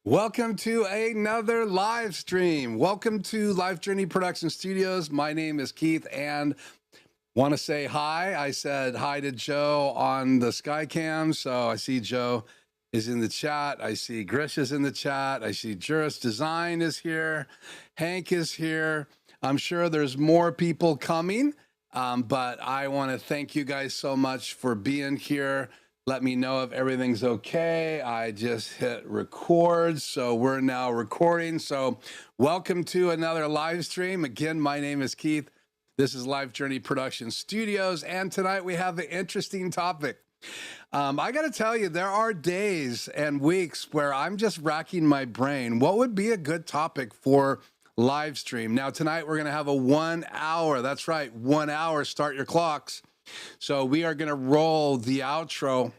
Welcome to another live stream. Welcome to Life Journey Production Studios. My name is Keith and want to say hi. I said hi to Joe on the Skycam. So I see Joe is in the chat. I see Grish is in the chat. I see Juris Design is here. Hank is here. I'm sure there's more people coming, but I want to thank you guys so much for being here. Let me know if everything's okay. I just hit record, so we're now recording. So welcome to another live stream. Again, my name is Keith. This is Life Journey Production Studios, and tonight we have an interesting topic. I got to tell you, there are days and weeks where I'm just racking my brain. What would be a good topic for live stream? Now, tonight we're going to have a 1 hour. That's right, 1 hour. Start your clocks. So we are going to roll the outro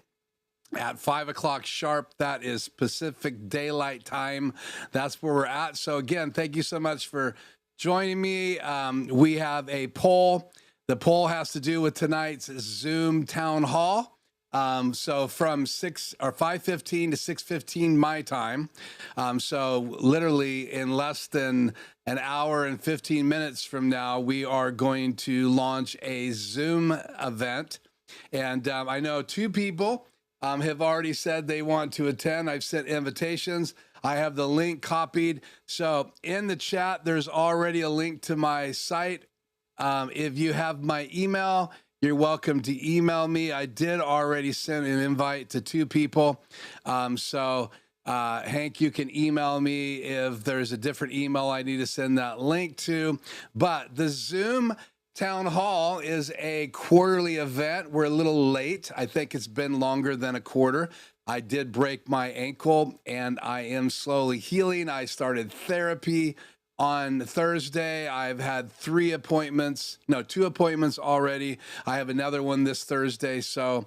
at 5 o'clock sharp. That is Pacific Daylight Time. That's where we're at. So again, thank you so much for joining me. We have a poll. The poll has to do with tonight's Zoom town hall. So from 5:15 to 6:15 my time. So literally in less than an hour and 15 minutes from now, we are going to launch a Zoom event. And I know two people have already said they want to attend. I've sent invitations. I have the link copied. So in the chat, there's already a link to my site. If you have my email, you're welcome to email me. I did already send an invite to two people. Hank, you can email me if there's a different email I need to send that link to. But the Zoom Town Hall is a quarterly event. We're a little late. I think it's been longer than a quarter. I did break my ankle and I am slowly healing. I started therapy on Thursday. I've had 2 appointments already. I have another one this Thursday. So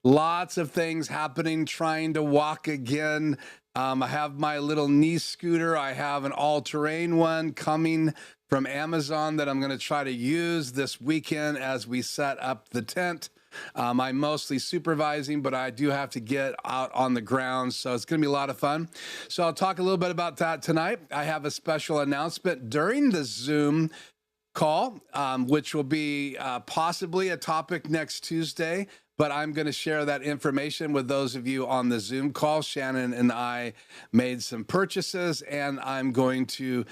lots of things happening, trying to walk again. I have my little knee scooter. I have an all-terrain one coming from Amazon that I'm going to try to use this weekend as we set up the tent. I'm mostly supervising, but I do have to get out on the ground, so it's going to be a lot of fun. So I'll talk a little bit about that tonight. I have a special announcement during the Zoom call, which will be possibly a topic next Tuesday, but I'm going to share that information with those of you on the Zoom call. Shannon and I made some purchases, and I'm going to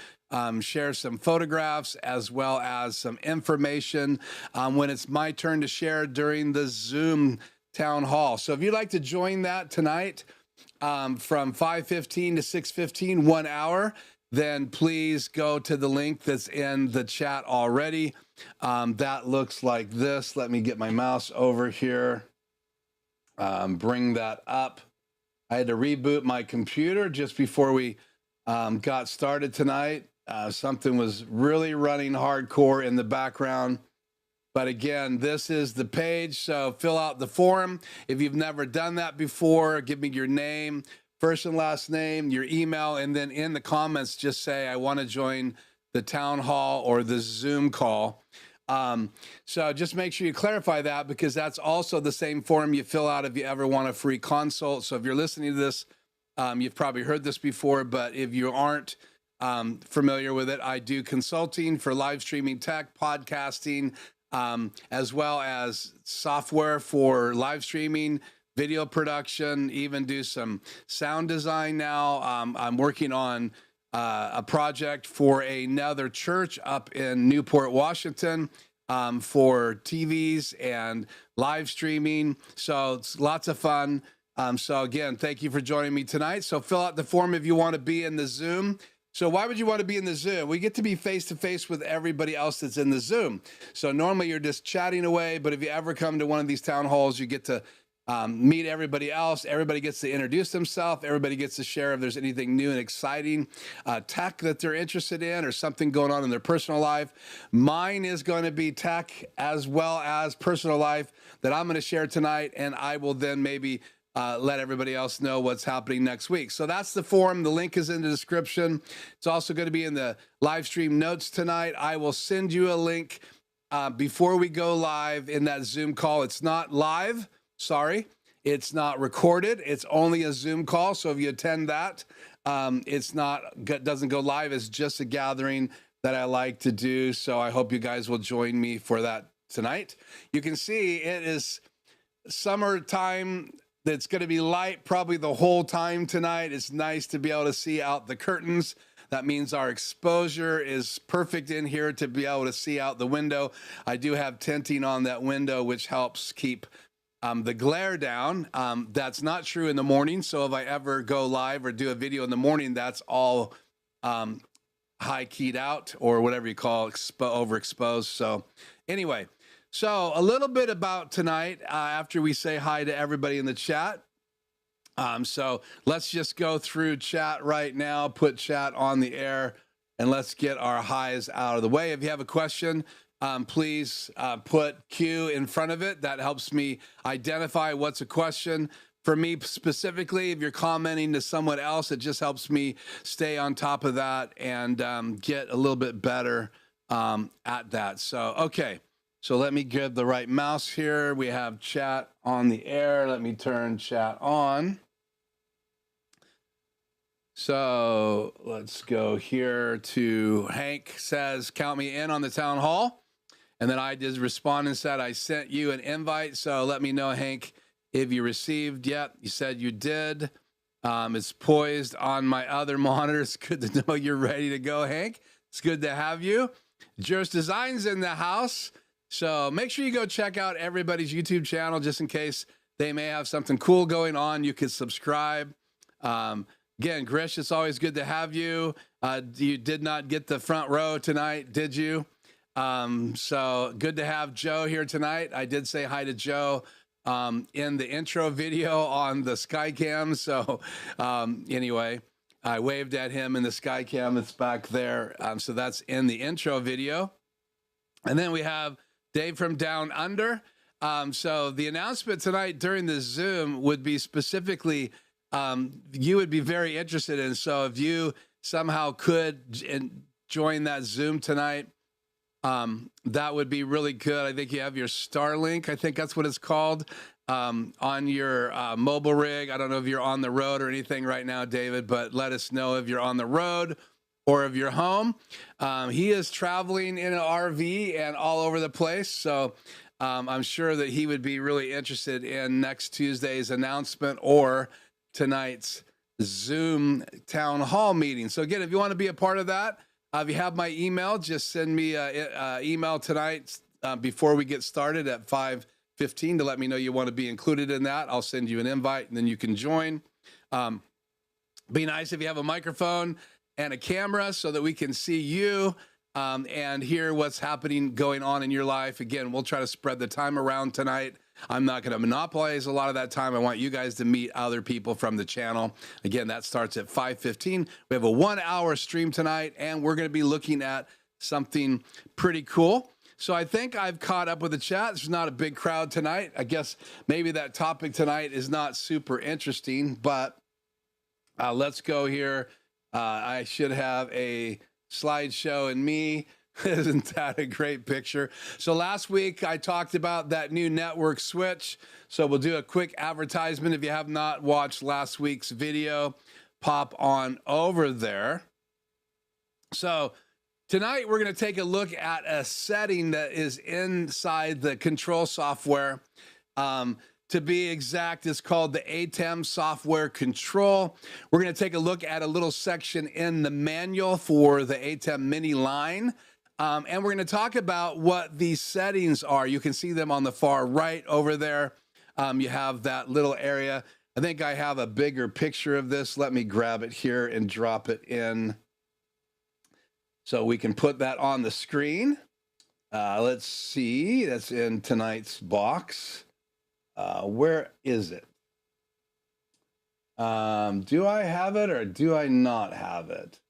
share some photographs as well as some information when it's my turn to share during the Zoom town hall. So if you'd like to join that tonight from 5:15 to 6:15, 1 hour, then please go to the link that's in the chat already. That looks like this. Let me get my mouse over here. Bring that up. I had to reboot my computer just before we got started tonight. Something was really running hardcore in the background. But again, this is the page, so fill out the form. If you've never done that before, give me your name, first and last name, your email, and then in the comments, just say, I want to join the town hall or the Zoom call. So just make sure you clarify that, because that's also the same form you fill out if you ever want a free consult. So if you're listening to this, you've probably heard this before, but if you aren't familiar with it, I do consulting for live streaming tech, podcasting, as well as software for live streaming, video production, even do some sound design now. I'm working on a project for another church up in Newport, Washington, for TVs and live streaming. So it's lots of fun. So again, thank you for joining me tonight. So fill out the form if you want to be in the Zoom. So why would you want to be in the Zoom? We get to be face-to-face with everybody else that's in the Zoom. So normally you're just chatting away, but if you ever come to one of these town halls, you get to meet everybody else. Everybody gets to introduce themselves. Everybody gets to share if there's anything new and exciting tech that they're interested in or something going on in their personal life. Mine is going to be tech as well as personal life that I'm going to share tonight, and I will then maybe let everybody else know what's happening next week. So that's the form. The link is in the description. It's also going to be in the live stream notes tonight. I will send you a link before we go live in that Zoom call. It's not live. Sorry. It's not recorded. It's only a Zoom call. So if you attend that, doesn't go live. It's just a gathering that I like to do. So I hope you guys will join me for that tonight. You can see it is summertime. That's going to be light probably the whole time tonight. It's nice to be able to see out the curtains. That means our exposure is perfect in here to be able to see out the window. I do have tinting on that window, which helps keep the glare down. That's not true in the morning. So if I ever go live or do a video in the morning, that's all high keyed out, or whatever you call overexposed. So anyway, so a little bit about tonight after we say hi to everybody in the chat. So let's just go through chat right now, put chat on the air, and let's get our highs out of the way. If you have a question, please put Q in front of it. That helps me identify what's a question. For me specifically, if you're commenting to someone else, it just helps me stay on top of that and get a little bit better at that. So, okay. So let me give the right mouse here. We have chat on the air. Let me turn chat on. So let's go here to Hank says, count me in on the town hall. And then I just responded and said, I sent you an invite. So let me know, Hank, if you received yet. You said you did. It's poised on my other monitor. It's good to know you're ready to go, Hank. It's good to have you. Juris Designs in the house. So make sure you go check out everybody's YouTube channel just in case they may have something cool going on. You can subscribe. Again, Grish, it's always good to have you. You did not get the front row tonight, did you? So good to have Joe here tonight. I did say hi to Joe in the intro video on the Skycam. So anyway, I waved at him in the Skycam that's back there. So that's in the intro video. And then we have Dave from Down Under. So the announcement tonight during the Zoom would be specifically, you would be very interested in. So if you somehow could join that Zoom tonight, that would be really good. I think you have your Starlink, I think that's what it's called, on your mobile rig. I don't know if you're on the road or anything right now, David, but let us know if you're on the road or if you're home. He is traveling in an RV and all over the place. So I'm sure that he would be really interested in next Tuesday's announcement or tonight's Zoom town hall meeting. So again, if you want to be a part of that, if you have my email, just send me an email tonight before we get started at 5:15 to let me know you want to be included in that. I'll send you an invite and then you can join. Be nice if you have a microphone and a camera so that we can see you and hear what's happening going on in your life. Again, we'll try to spread the time around tonight. I'm not going to monopolize a lot of that time. I want you guys to meet other people from the channel. Again, that starts at 5:15. We have a 1-hour stream tonight, and we're going to be looking at something pretty cool. So I think I've caught up with the chat. There's not a big crowd tonight. I guess maybe that topic tonight is not super interesting, but let's go here. I should have a slideshow and me. Isn't that a great picture? So last week I talked about that new network switch. So we'll do a quick advertisement. If you have not watched last week's video, pop on over there. So tonight we're going to take a look at a setting that is inside the control software. To be exact, it's called the ATEM software control. We're going to take a look at a little section in the manual for the ATEM mini line. And we're going to talk about what these settings are. You can see them on the far right over there. You have that little area. I think I have a bigger picture of this. Let me grab it here and drop it in so we can put that on the screen. Let's see. That's in tonight's box. Where is it? Do I have it or do I not have it?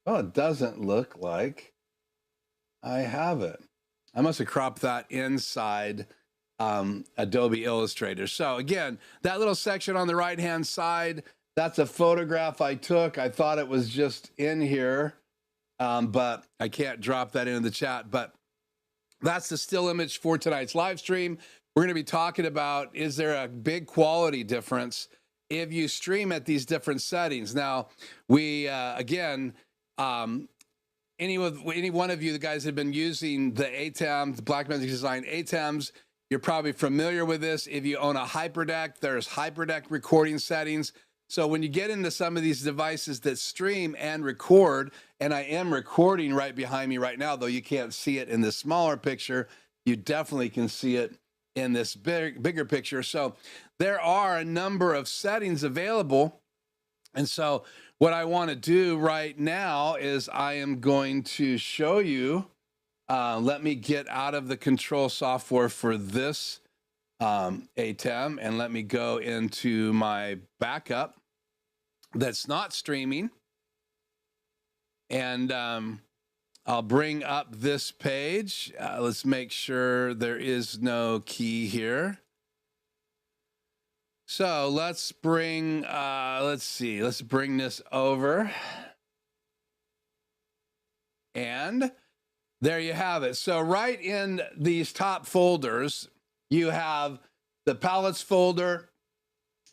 Well, it doesn't look like I have it. I must have cropped that inside Adobe Illustrator. So again, that little section on the right-hand side, that's a photograph I took. I thought it was just in here, but I can't drop that into the chat. But that's the still image for tonight's live stream. We're going to be talking about, is there a big quality difference if you stream at these different settings. Now, we, again, any one of you, the guys that have been using the ATEM, the Blackmagic Design ATEMs, you're probably familiar with this. If you own a HyperDeck, there's HyperDeck recording settings. So when you get into some of these devices that stream and record, and I am recording right behind me right now, though you can't see it in this smaller picture, you definitely can see it in this bigger picture. So there are a number of settings available. And so what I want to do right now is I am going to show you, let me get out of the control software for this ATEM, and let me go into my backup that's not streaming. And I'll bring up this page. Let's make sure there is no key here. So let's bring, let's bring this over. And there you have it. So right in these top folders, you have the palettes folder,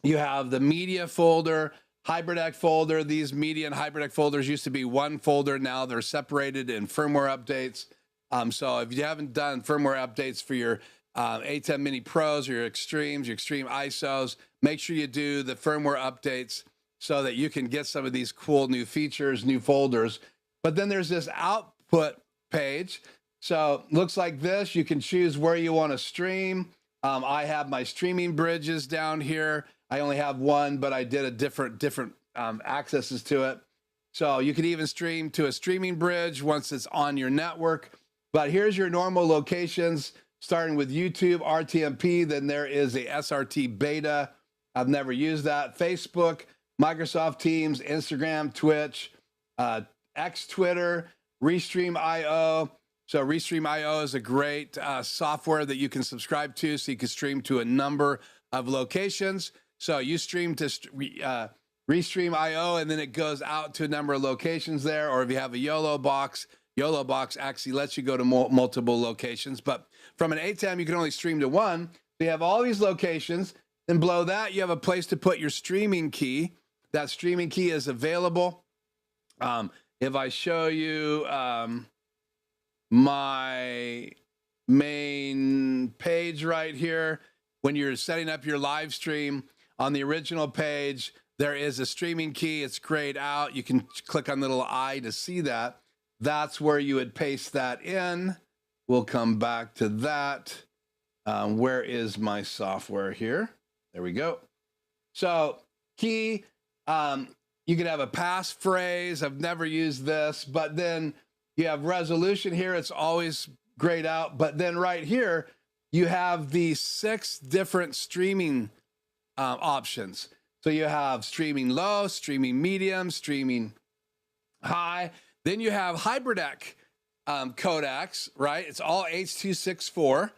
you have the media folder, HyperDeck folder. These media and HyperDeck folders used to be one folder. Now they're separated in firmware updates. So if you haven't done firmware updates for your ATEM Mini Pros or your Extremes, your Extreme ISOs, make sure you do the firmware updates so that you can get some of these cool new features, new folders. But then there's this output page. So looks like this. You can choose where you want to stream. I have my streaming bridges down here. I only have one, but I did a different accesses to it. So you can even stream to a streaming bridge once it's on your network. But here's your normal locations, starting with YouTube, RTMP. Then there is a SRT beta. I've never used that. Facebook, Microsoft Teams, Instagram, Twitch, X Twitter, Restream.io. So Restream.io is a great software that you can subscribe to, so you can stream to a number of locations. So you stream to Restream.io, and then it goes out to a number of locations there. Or if you have a YOLO box actually lets you go to multiple locations. But from an ATEM, you can only stream to one. So you have all these locations. Then below that, you have a place to put your streaming key. That streaming key is available. If I show you my main page right here, when you're setting up your live stream, on the original page, there is a streaming key. It's grayed out. You can click on the little I to see that. That's where you would paste that in. We'll come back to that. Where is my software here? There we go. So key, you can have a passphrase. I've never used this, but then you have resolution here. It's always grayed out. But then right here, you have the 6 different streaming options. So you have streaming low, streaming medium, streaming high. Then you have HyperDeck codecs, right? It's all H.264,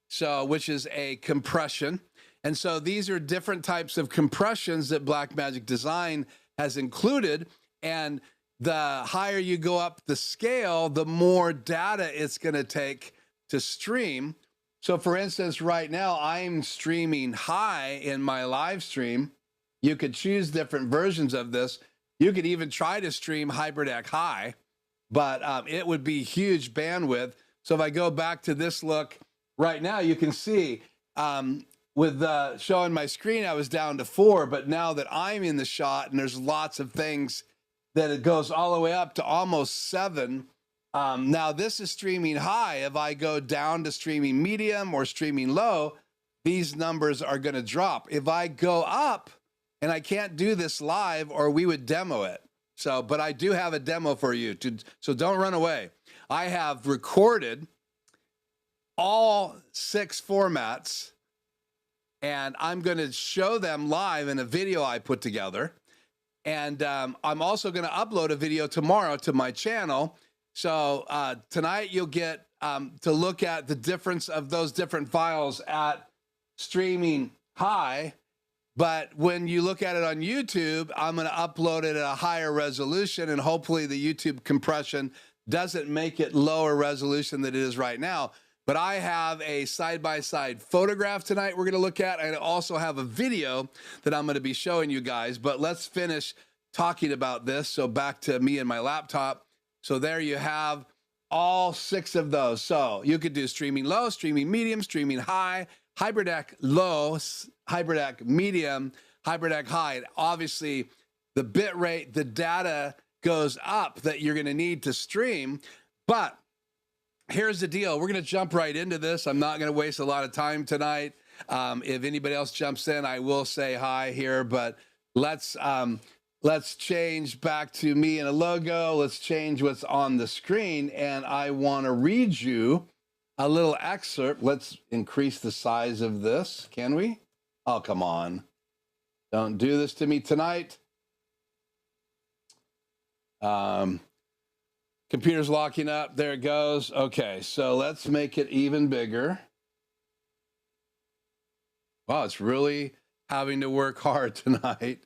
so which is a compression. And so these are different types of compressions that Blackmagic Design has included. And the higher you go up the scale, the more data it's going to take to stream. So for instance, right now I'm streaming high in my live stream. You could choose different versions of this. You could even try to stream HyperDeck High, but it would be huge bandwidth. So if I go back to this look right now, you can see with showing my screen, I was down to 4, but now that I'm in the shot and there's lots of things that it goes all the way up to almost 7. Now this is streaming high. If I go down to streaming medium or streaming low, these numbers are going to drop. If I go up, and I can't do this live or we would demo it. So, but I do have a demo for you, so don't run away. I have recorded all 6 formats, and I'm going to show them live in a video I put together. And I'm also going to upload a video tomorrow to my channel. So tonight you'll get to look at the difference of those different files at streaming high. But when you look at it on YouTube, I'm going to upload it at a higher resolution, and hopefully the YouTube compression doesn't make it lower resolution than it is right now. But I have a side-by-side photograph tonight we're going to look at. I also have a video that I'm going to be showing you guys. But let's finish talking about this. So back to me and my laptop. So there you have all 6 of those. So you could do streaming low, streaming medium, streaming high, HyperDeck low, HyperDeck medium, HyperDeck high. And obviously, the bit rate, the data goes up that you're going to need to stream. But here's the deal. We're going to jump right into this. I'm not going to waste a lot of time tonight. If anybody else jumps in, I will say hi here. But let's change back to me and a logo. Let's change what's on the screen. And I want to read you a little excerpt. Let's increase the size of this. Can we? Oh, come on. Don't do this to me tonight. Computer's locking up. There it goes. Okay, so let's make it even bigger. Wow, it's really having to work hard tonight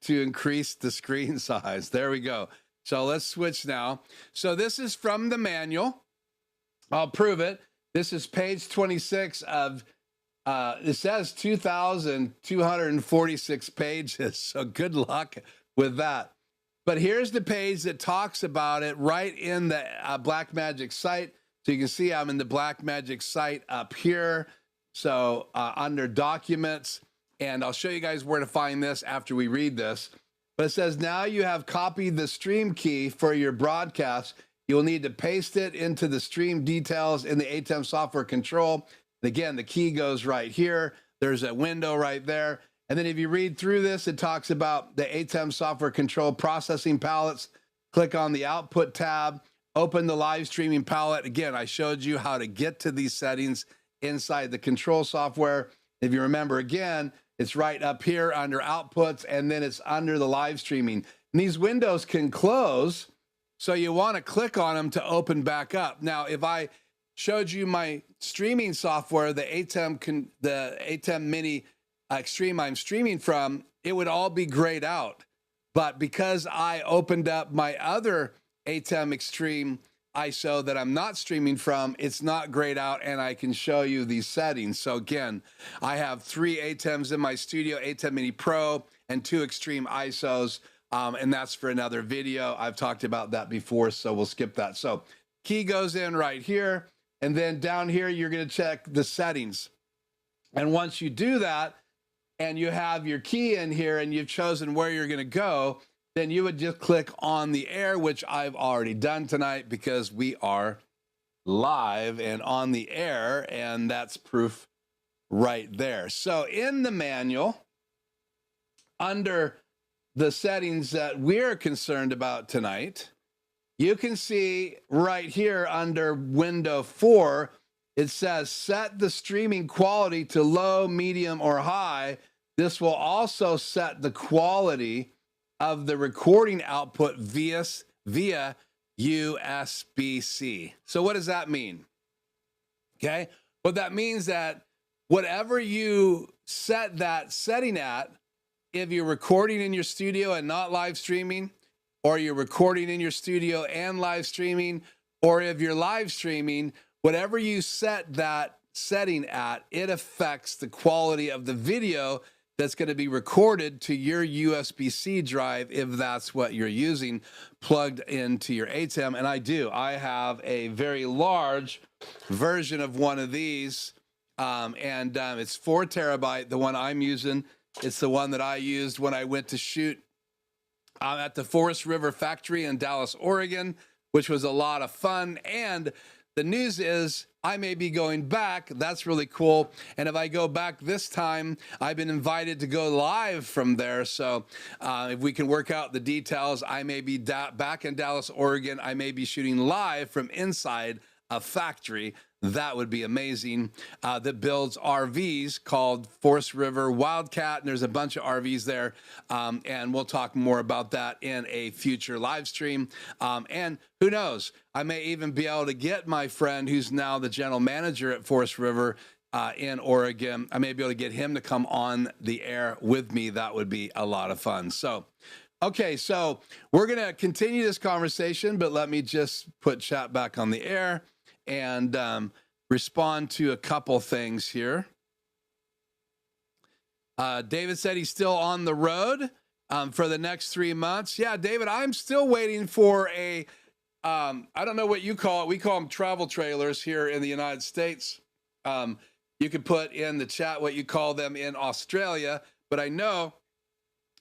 to increase the screen size. There we go. So let's switch now. So this is from the manual. I'll prove it. This is page 26 of, it says 2,246 pages. So good luck with that. But here's the page that talks about it right in the Blackmagic site. So you can see I'm in the Blackmagic site up here. So under documents, and I'll show you guys where to find this after we read this. But it says, now you have copied the stream key for your broadcast. You'll need to paste it into the stream details in the ATEM software control. And again, the key goes right here. There's a window right there. And then if you read through this, it talks about the ATEM software control processing palettes. Click on the output tab, open the live streaming palette. Again, I showed you how to get to these settings inside the control software. If you remember, again, it's right up here under outputs, and then it's under the live streaming. And these windows can close, so you want to click on them to open back up. Now, if I showed you my streaming software, the ATEM Mini Extreme I'm streaming from, it would all be grayed out. But because I opened up my other ATEM Extreme ISO that I'm not streaming from, it's not grayed out, and I can show you these settings. So again, I have 3 ATEMs in my studio, ATEM Mini Pro and 2 Extreme ISOs, and that's for another video. I've talked about that before, so we'll skip that. So key goes in right here, and then down here, you're gonna check the settings. And once you do that, and you have your key in here and you've chosen where you're going to go, then you would just click on the air, which I've already done tonight because we are live and on the air, and that's proof right there. So in the manual, under the settings that we're concerned about tonight, you can see right here under window 4, it says set the streaming quality to low, medium, or high. This will also set the quality of the recording output via USB-C. So what does that mean? Okay, well, that means that whatever you set that setting at, if you're recording in your studio and not live streaming, or you're recording in your studio and live streaming, or if you're live streaming, whatever you set that setting at, it affects the quality of the video that's going to be recorded to your USB-C drive if that's what you're using plugged into your ATEM. And I have a very large version of one of these, and it's 4 terabyte, the one I'm using. It's the one that I used when I went to shoot at the Forest River factory in Dallas, Oregon, which was a lot of fun. And the news is I may be going back. That's really cool. And if I go back this time, I've been invited to go live from there. So if we can work out the details, I may be back in Dallas, Oregon. I may be shooting live from inside a factory. That would be amazing. That builds RVs called Forest River Wildcat. And there's a bunch of RVs there. And we'll talk more about that in a future live stream. And who knows, I may even be able to get my friend who's now the general manager at Forest River in Oregon. I may be able to get him to come on the air with me. That would be a lot of fun. So, okay, so we're going to continue this conversation, but let me just put chat back on the air. And respond to a couple things here. David said he's still on the road for the next 3 months. Yeah, David, I'm still waiting for a, I don't know what you call it. We call them travel trailers here in the United States. You can put in the chat what you call them in Australia, but I know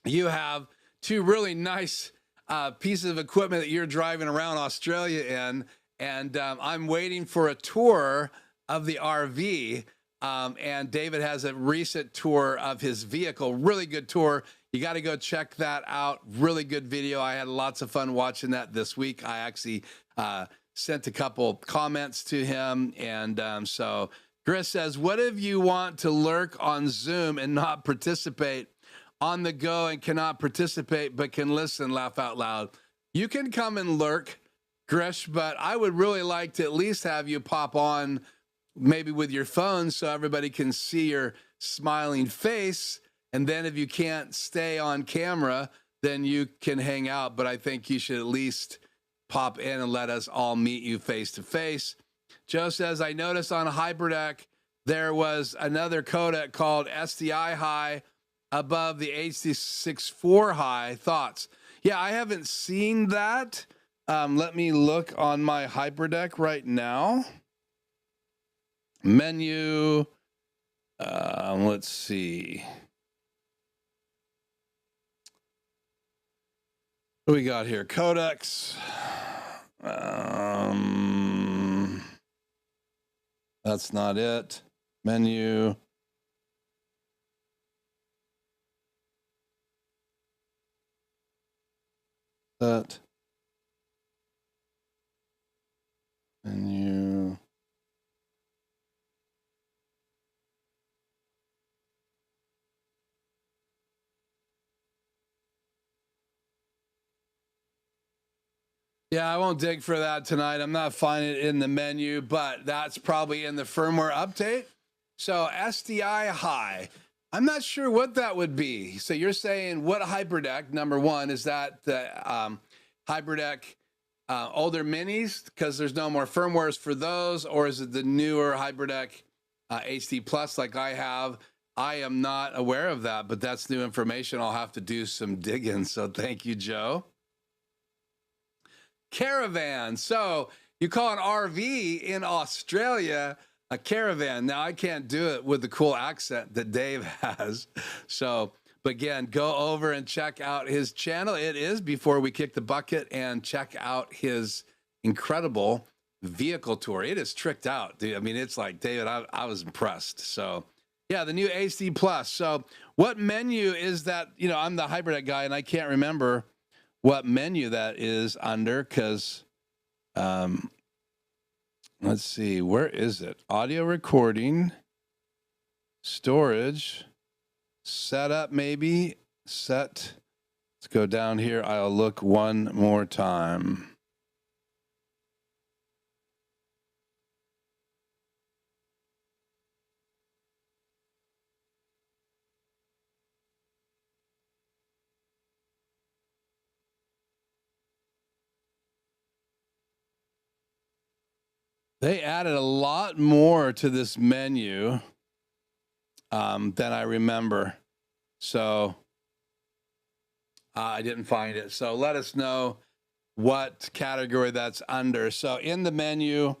you have two really nice pieces of equipment that you're driving around Australia in, and I'm waiting for a tour of the RV. And David has a recent tour of his vehicle, really good tour. You got to go check that out. Really good video. I had lots of fun watching that this week. I actually sent a couple comments to him. And so Chris says, what if you want to lurk on Zoom and not participate? On the go and cannot participate, but can listen, laugh out loud. You can come and lurk, Grish, but I would really like to at least have you pop on maybe with your phone so everybody can see your smiling face. And then if you can't stay on camera, then you can hang out. But I think you should at least pop in and let us all meet you face to face. Joe says, I noticed on HyperDeck, there was another codec called SDI High above the HD64 High. Thoughts? Yeah, I haven't seen that. Let me look on my HyperDeck right now. Menu. Let's see. What do we got here? Codecs. That's not it. Menu. That menu. Yeah, I won't dig for that tonight. I'm not finding it in the menu, but that's probably in the firmware update. So SDI High. I'm not sure what that would be. So you're saying what HyperDeck, number one, is that the HyperDeck older minis because there's no more firmwares for those, or is it the newer HyperDeck HD Plus like I have? I am not aware of that, but that's new information. I'll have to do some digging. So thank you, Joe. Caravan. So you call an RV in Australia a caravan. Now I can't do it with the cool accent that Dave has. So, but again, go over and check out his channel. It is Before We Kick the Bucket, and check out his incredible vehicle tour. It is tricked out, dude. I mean, it's like, David, I was impressed. So yeah, the new HD Plus. So what menu is that? You know, I'm the HyperDeck guy and I can't remember what menu that is under because, let's see, where is it? Audio recording, storage, setup maybe, set. Let's go down here. I'll look one more time. They added a lot more to this menu than I remember. So I didn't find it. So let us know what category that's under. So in the menu,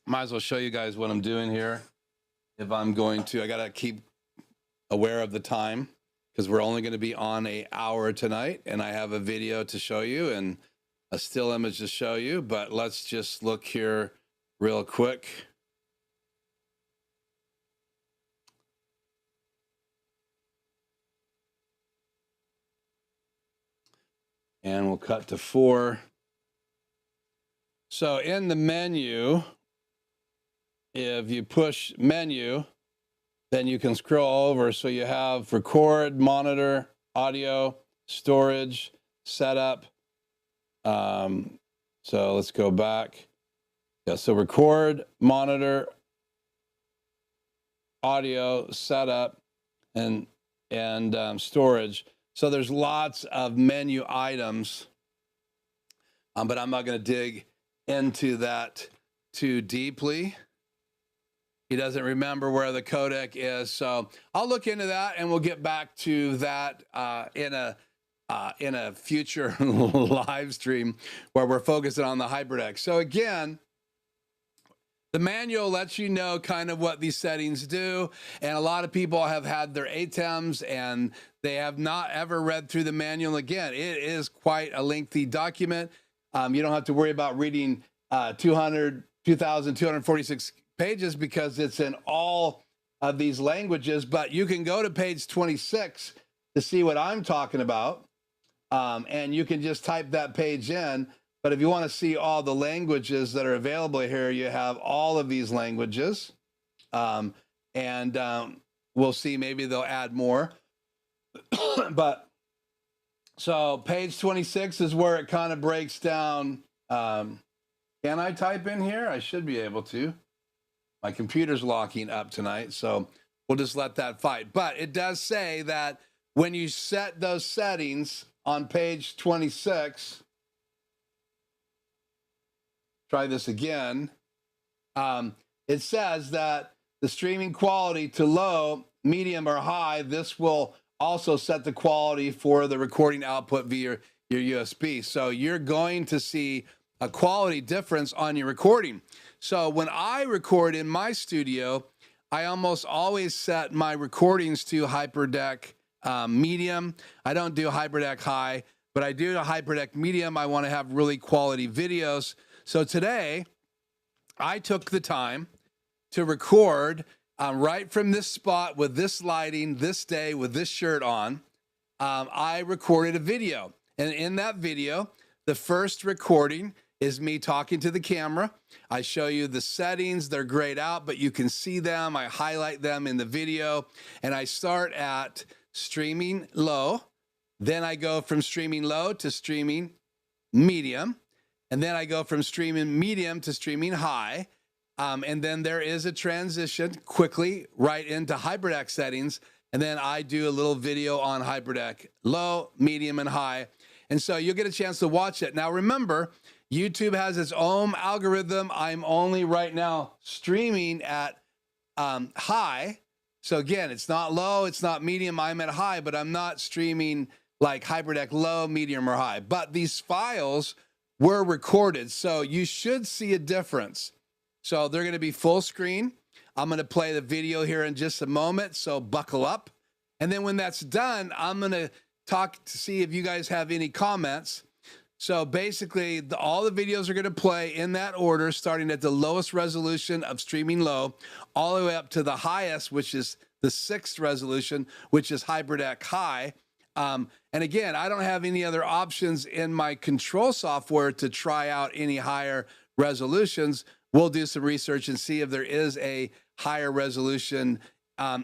might as well show you guys what I'm doing here. If I'm going to, I got to keep aware of the time because we're only going to be on an hour tonight. And I have a video to show you and a still image to show you. But let's just look here real quick. And we'll cut to 4. So in the menu, if you push menu, then you can scroll over. So you have record, monitor, audio, storage, setup. So let's go back. Yeah, so record, monitor, audio, setup, and storage. So there's lots of menu items, but I'm not going to dig into that too deeply. he doesn't remember where the codec is. So I'll look into that, and we'll get back to that in a future live stream where we're focusing on the HyperDeck. So again, the manual lets you know kind of what these settings do. And a lot of people have had their ATEMs and they have not ever read through the manual. Again, it is quite a lengthy document. You don't have to worry about reading 2,246 pages because it's in all of these languages. But you can go to page 26 to see what I'm talking about. And you can just type that page in. But if you want to see all the languages that are available here, you have all of these languages. We'll see, maybe they'll add more. But so page 26 is where it kind of breaks down. Can I type in here? I should be able to. My computer's locking up tonight, so we'll just let that fight. But it does say that when you set those settings on page 26, try this again. It says that the streaming quality to low, medium, or high, this will also set the quality for the recording output via your USB. So you're going to see a quality difference on your recording. So when I record in my studio, I almost always set my recordings to HyperDeck medium. I don't do HyperDeck high, but I do a HyperDeck medium. I want to have really quality videos. So today, I took the time to record right from this spot with this lighting, this day with this shirt on. I recorded a video. And in that video, the first recording is me talking to the camera. I show you the settings. They're grayed out, but you can see them. I highlight them in the video. And I start at streaming low. Then I go from streaming low to streaming medium. And then I go from streaming medium to streaming high. And then there is a transition quickly right into HyperDeck settings. And then I do a little video on HyperDeck low, medium, and high. And so you'll get a chance to watch it. Now, remember, YouTube has its own algorithm. I'm only right now streaming at high. So again, it's not low, it's not medium, I'm at high, but I'm not streaming like HyperDeck low, medium, or high. But these files were recorded, so you should see a difference. So they're going to be full screen. I'm going to play the video here in just a moment, so buckle up. And then when that's done, I'm going to talk to see if you guys have any comments. So basically, all the videos are going to play in that order, starting at the lowest resolution of streaming low, all the way up to the highest, which is the 6th resolution, which is HyperDeck high. And again, I don't have any other options in my control software to try out any higher resolutions. We'll do some research and see if there is a higher resolution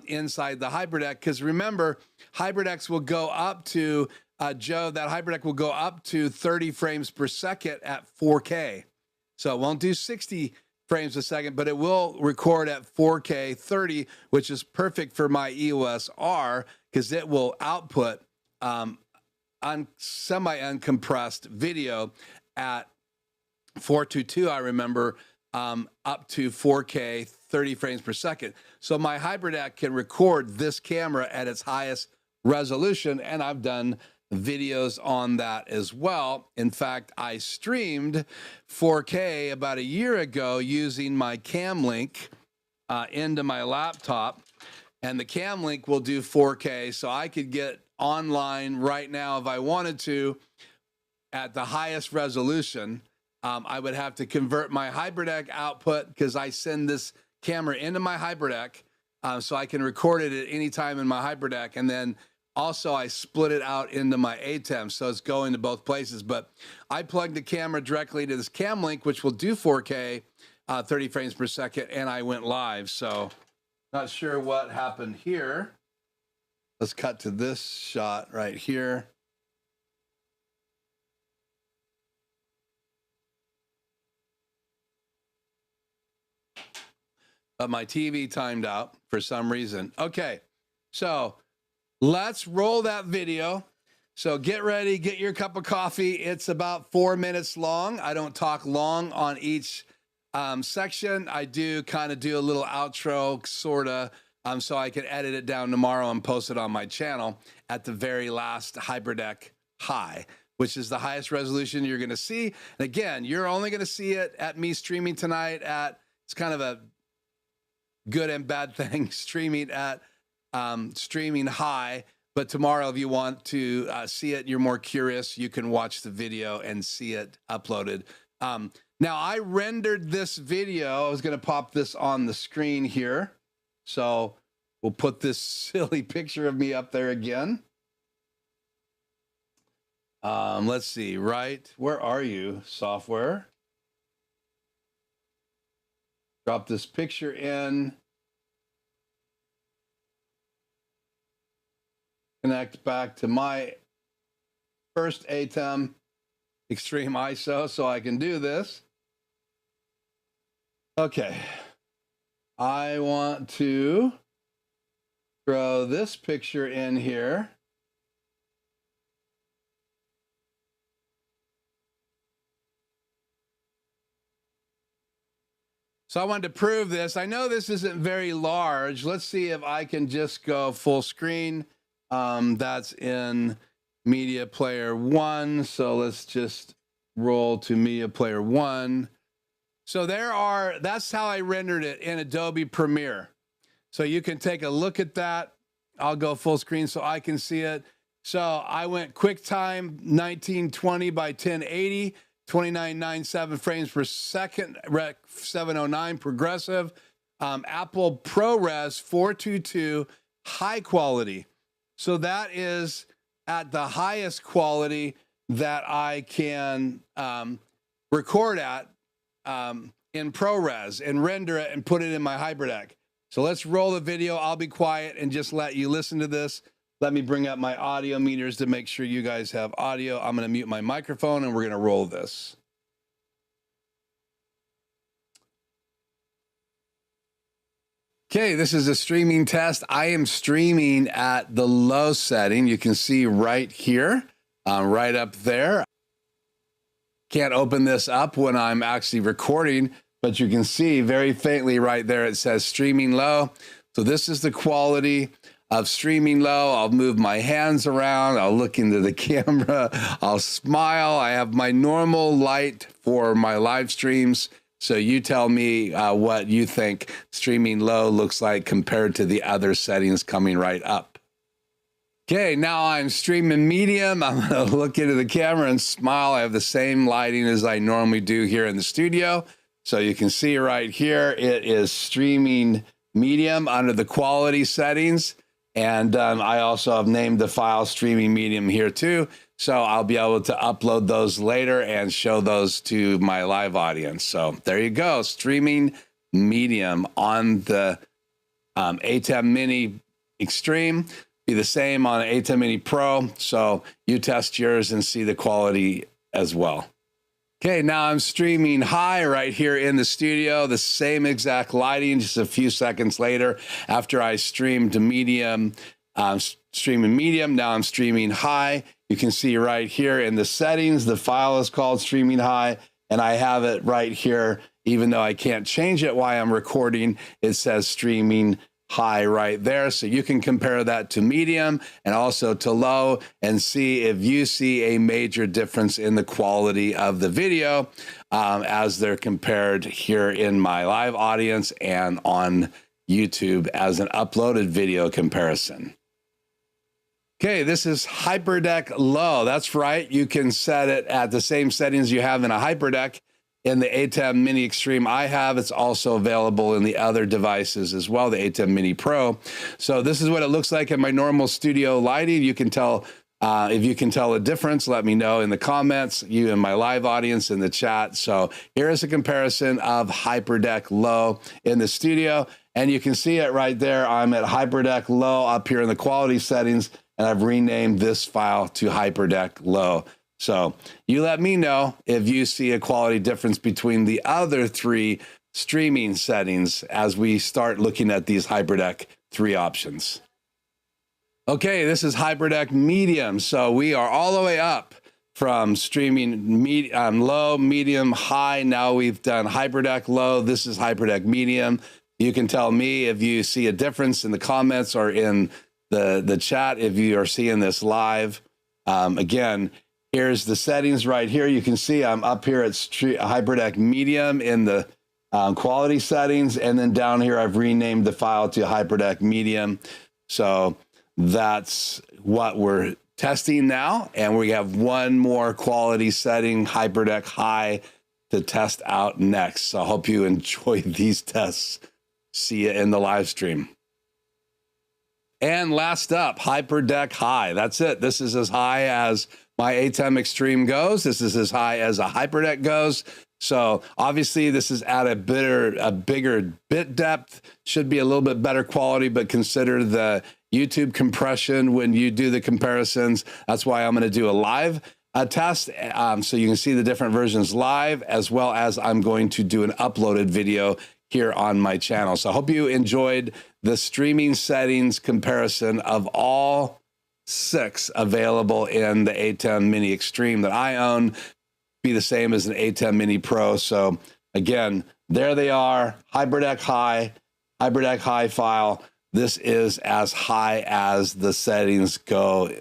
inside the HyperDeck. Because remember, HyperDecks will go up to, Joe, that HyperDeck will go up to 30 frames per second at 4K. So it won't do 60 frames a second, but it will record at 4K 30, which is perfect for my EOS R because it will output semi-uncompressed video at 422, I remember, up to 4K 30 frames per second. So my HyperDeck can record this camera at its highest resolution, and I've done videos on that as well. In fact, I streamed 4K about a year ago using my Cam Link into my laptop, and the Cam Link will do 4K, so I could get online right now if I wanted to at the highest resolution. I would have to convert my HyperDeck output because I send this camera into my HyperDeck so I can record it at any time in my HyperDeck. And then also I split it out into my ATEM, so it's going to both places. But I plugged the camera directly to this Cam Link, which will do 4K, 30 frames per second, and I went live. So not sure what happened here. Let's cut to this shot right here. But my TV timed out for some reason. Okay, so let's roll that video. So get ready, get your cup of coffee. It's about 4 minutes long. I don't talk long on each section, I do kind of do a little outro, sort of, so I can edit it down tomorrow and post it on my channel at the very last HyperDeck High, which is the highest resolution you're going to see. And again, you're only going to see it at me streaming tonight at, it's kind of a good and bad thing, streaming at streaming high. But tomorrow, if you want to see it, you're more curious, you can watch the video and see it uploaded. Now, I rendered this video. I was going to pop this on the screen here. So we'll put this silly picture of me up there again. Let's see, right? Where are you, software? Drop this picture in. Connect back to my first ATEM extreme ISO so I can do this. Okay. I want to throw this picture in here. So I wanted to prove this. I know this isn't very large. Let's see if I can just go full screen. That's in Media Player 1. So let's just roll to Media Player 1. So that's how I rendered it in Adobe Premiere. So you can take a look at that. I'll go full screen so I can see it. So I went QuickTime 1920 by 1080, 2997 frames per second, Rec 709 progressive, Apple ProRes 422 high quality. So that is at the highest quality that I can record at in ProRes and render it and put it in my HyperDeck. So let's roll the video. I'll be quiet and just let you listen to this. Let me bring up my audio meters to make sure you guys have audio. I'm going to mute my microphone and we're going to roll this. Okay, this is a streaming test. I am streaming at the low setting. You can see right here, right up there. Can't open this up when I'm actually recording, but you can see very faintly right there, it says streaming low. So this is the quality of streaming low. I'll move my hands around. I'll look into the camera. I'll smile. I have my normal light for my live streams. So you tell me what you think streaming low looks like compared to the other settings coming right up. Okay, now I'm streaming medium. I'm gonna look into the camera and smile. I have the same lighting as I normally do here in the studio. So you can see right here, it is streaming medium under the quality settings. And I also have named the file streaming medium here too. So I'll be able to upload those later and show those to my live audience. So there you go, streaming medium on the ATEM Mini Extreme. Be the same on ATEM Mini Pro. So you test yours and see the quality as well. Okay, now I'm streaming high right here in the studio, the same exact lighting, just a few seconds later after I streamed to medium, streaming medium, now I'm streaming high. You can see right here in the settings, the file is called streaming high, and I have it right here, even though I can't change it while I'm recording, it says streaming high right there. So you can compare that to medium and also to low and see if you see a major difference in the quality of the video as they're compared here in my live audience and on YouTube as an uploaded video comparison. Okay, this is HyperDeck Low. That's right. You can set it at the same settings you have in a HyperDeck. In the ATEM Mini Extreme I have, it's also available in the other devices as well, the ATEM Mini Pro. So this is what it looks like in my normal studio lighting. You can tell, if you can tell a difference, let me know in the comments, you and my live audience in the chat. So here is a comparison of HyperDeck Low in the studio. And you can see it right there. I'm at HyperDeck Low up here in the quality settings, and I've renamed this file to HyperDeck Low. So you let me know if you see a quality difference between the other three streaming settings as we start looking at these HyperDeck 3 options. Okay, this is HyperDeck Medium. So we are all the way up from streaming low, medium, high. Now we've done HyperDeck low. This is HyperDeck medium. You can tell me if you see a difference in the comments or in the chat if you are seeing this live. Again, here's the settings right here. You can see I'm up here at HyperDeck medium in the quality settings, and then down here I've renamed the file to HyperDeck medium. So that's what we're testing now, and we have one more quality setting, HyperDeck High, to test out next. So I hope you enjoy these tests. See you in the live stream. And last up, HyperDeck High. That's it. This is as high as my ATEM Extreme goes. This is as high as a HyperDeck goes. So obviously this is at a bigger bit depth, should be a little bit better quality, but consider the YouTube compression when you do the comparisons. That's why I'm going to do a live test. So you can see the different versions live, as well as I'm going to do an uploaded video here on my channel. So I hope you enjoyed the streaming settings comparison of all 6 available in the ATEM Mini Extreme that I own. Be the same as an ATEM Mini Pro. So again, there they are, HyperDeck High file. This is as high as the settings go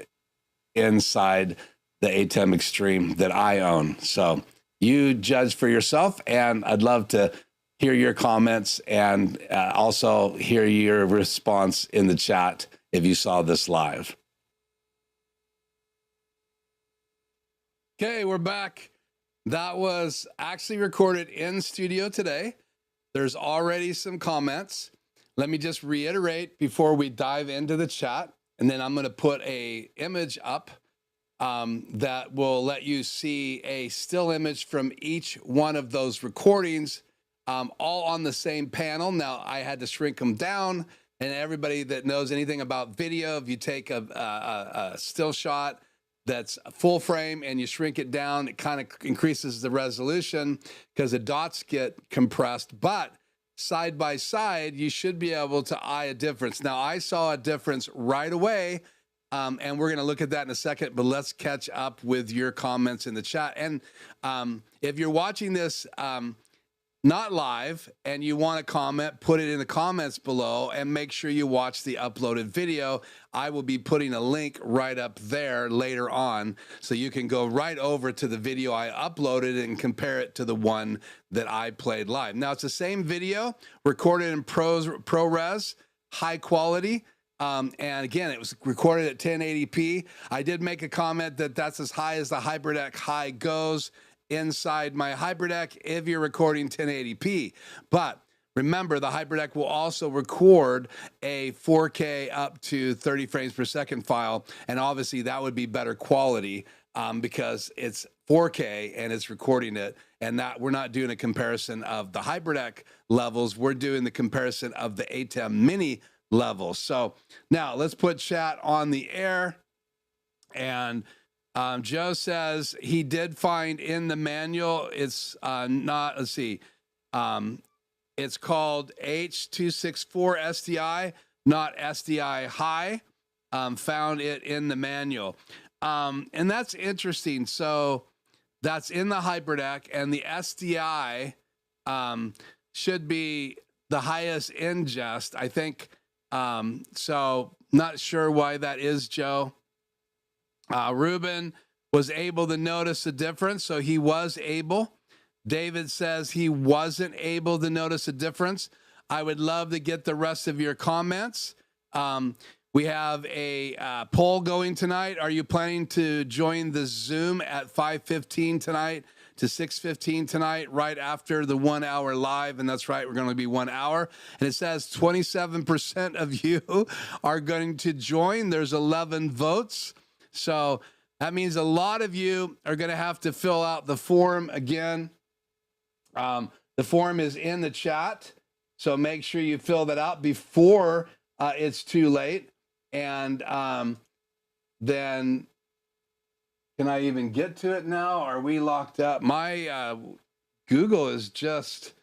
inside the ATEM Extreme that I own. So you judge for yourself, and I'd love to hear your comments and also hear your response in the chat if you saw this live. Okay, we're back. That was actually recorded in studio today. There's already some comments. Let me just reiterate before we dive into the chat, and then I'm going to put a image up that will let you see a still image from each one of those recordings, all on the same panel. Now, I had to shrink them down, and everybody that knows anything about video, if you take a still shot that's full frame and you shrink it down, it kind of increases the resolution because the dots get compressed. But side by side, you should be able to eye a difference. Now, I saw a difference right away, and we're going to look at that in a second, but let's catch up with your comments in the chat. And if you're watching this not live and you want to comment, put it in the comments below, and make sure you watch the uploaded video. I will be putting a link right up there later on, so you can go right over to the video I uploaded and compare it to the one that I played live. Now, it's the same video recorded in ProRes, high quality. And again, it was recorded at 1080p. I did make a comment that that's as high as the HyperDeck High goes inside my HyperDeck if you're recording 1080p. But remember, the HyperDeck will also record a 4K up to 30 frames per second file, and obviously that would be better quality because it's 4K and it's recording it, and that we're not doing a comparison of the HyperDeck levels, we're doing the comparison of the ATEM Mini levels. So now let's put chat on the air. And Joe says he did find in the manual, it's not, let's see, it's called H264 SDI, not SDI High, found it in the manual. And that's interesting. So that's in the HyperDeck, and the SDI should be the highest ingest, I think. So not sure why that is, Joe. Ruben was able to notice a difference, so he was able. David says he wasn't able to notice a difference. I would love to get the rest of your comments. We have a poll going tonight. Are you planning to join the Zoom at 5:15 tonight to 6:15 tonight, right after the 1 hour live? And that's right, we're going to be 1 hour. And it says 27% of you are going to join. There's 11 votes. So that means a lot of you are going to have to fill out the form again. The form is in the chat, so make sure you fill that out before it's too late. And then, can I even get to it now? Are we locked up? My Google is just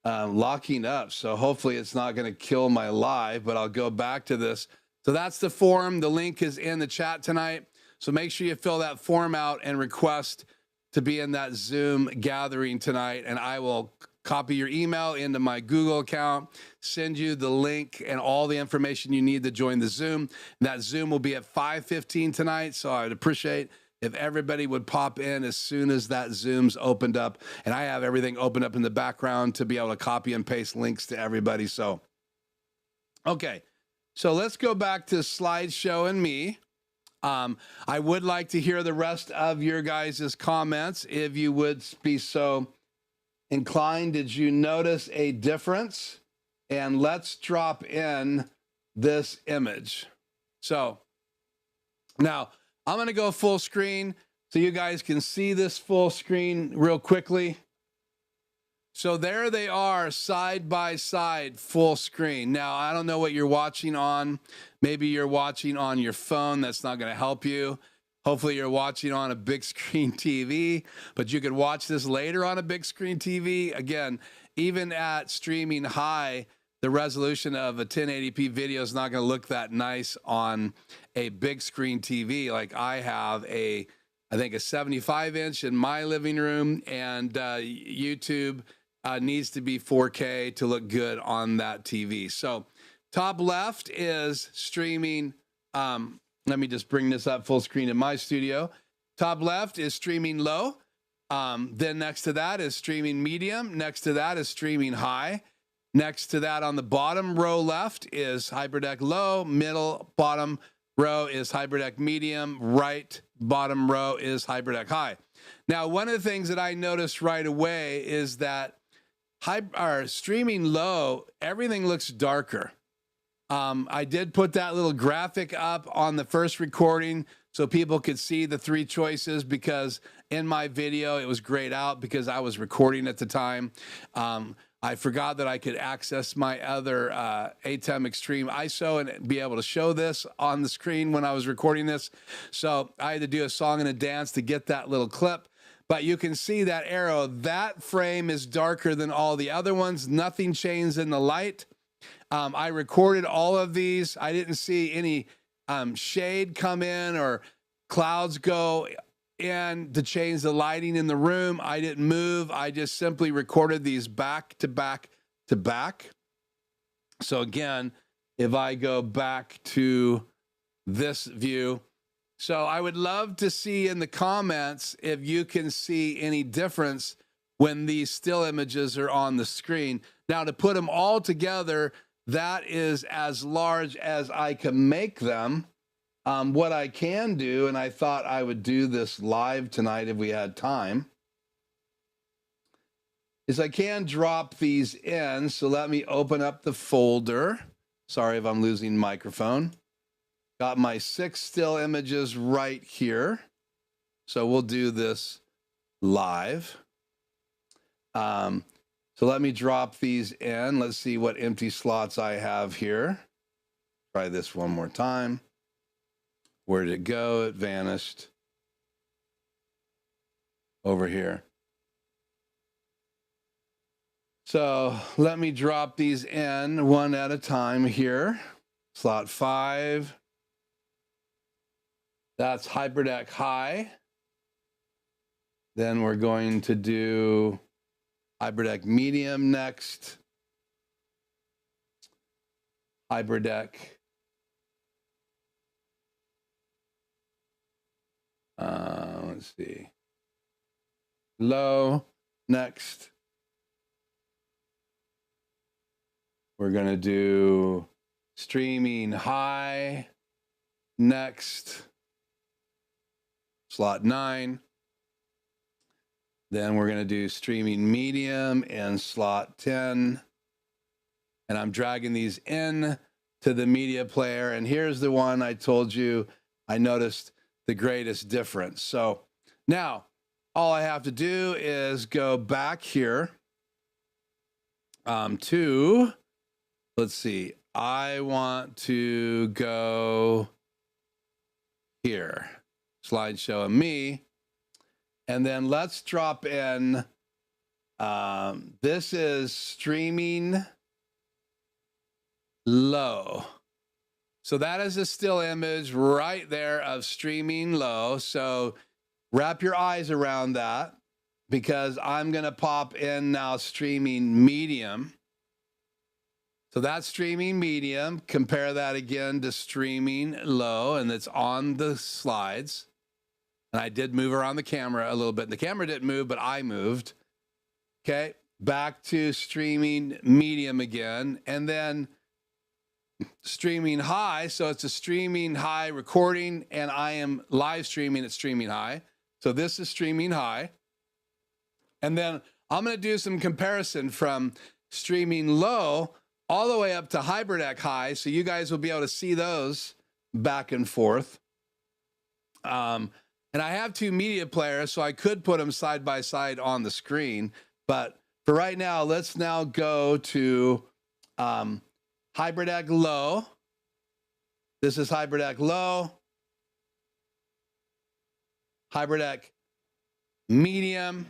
locking up, so hopefully it's not going to kill my live, but I'll go back to this. So that's the form. The link is in the chat tonight. So make sure you fill that form out and request to be in that Zoom gathering tonight. And I will copy your email into my Google account, send you the link and all the information you need to join the Zoom. And that Zoom will be at 5:15 tonight. So I would appreciate if everybody would pop in as soon as that Zoom's opened up. And I have everything opened up in the background to be able to copy and paste links to everybody. So, okay. So let's go back to slideshow and me. I would like to hear the rest of your guys' comments. If you would be so inclined, did you notice a difference? And let's drop in this image. So now I'm going to go full screen so you guys can see this full screen real quickly. So there they are, side by side, full screen. Now, I don't know what you're watching on. Maybe you're watching on your phone. That's not going to help you. Hopefully you're watching on a big screen TV, but you could watch this later on a big screen TV. Again, even at streaming high, the resolution of a 1080p video is not going to look that nice on a big screen TV. Like I have I think a 75-inch in my living room, and YouTube needs to be 4K to look good on that TV. So top left is streaming. Let me just bring this up full screen in my studio. Top left is streaming low. Then next to that is streaming medium. Next to that is streaming high. Next to that on the bottom row left is HyperDeck low. Middle bottom row is HyperDeck medium. Right bottom row is HyperDeck high. Now, one of the things that I noticed right away is that streaming low, everything looks darker. I did put that little graphic up on the first recording so people could see the three choices, because in my video it was grayed out because I was recording at the time. I forgot that I could access my other ATEM Extreme ISO and be able to show this on the screen when I was recording this. So I had to do a song and a dance to get that little clip. But you can see that arrow. That frame is darker than all the other ones. Nothing changed in the light. I recorded all of these. I didn't see any shade come in or clouds go in to change the lighting in the room. I didn't move. I just simply recorded these back to back to back. So again, if I go back to this view, so I would love to see in the comments if you can see any difference when these still images are on the screen. Now, to put them all together, that is as large as I can make them. What I can do, and I thought I would do this live tonight if we had time, is I can drop these in. So let me open up the folder. Sorry if I'm losing microphone. Got my 6 still images right here. So we'll do this live. So let me drop these in. Let's see what empty slots I have here. Try this one more time. Where did it go? It vanished. Over here. So let me drop these in one at a time here. Slot 5. That's HyperDeck High. Then we're going to do HyperDeck Medium next. HyperDeck. Let's see. Low next. We're going to do streaming high next. Slot 9. Then we're going to do streaming medium in slot 10. And I'm dragging these in to the media player. And here's the one I told you I noticed the greatest difference. So now all I have to do is go back here to, let's see, I want to go here, slideshow of me. And then let's drop in, this is streaming low. So that is a still image right there of streaming low. So wrap your eyes around that, because I'm going to pop in now streaming medium. So that's streaming medium. Compare that again to streaming low, and it's on the slides. And I did move around the camera a little bit. The camera didn't move, but I moved. Okay, back to streaming medium again, and then streaming high. So it's a streaming high recording, and I am live streaming at streaming high. So this is streaming high. And then I'm going to do some comparison from streaming low all the way up to HyperDeck High, so you guys will be able to see those back and forth. And I have two media players, so I could put them side by side on the screen. But for right now, let's now go to HyperDeck Low. This is HyperDeck Low, HyperDeck Medium,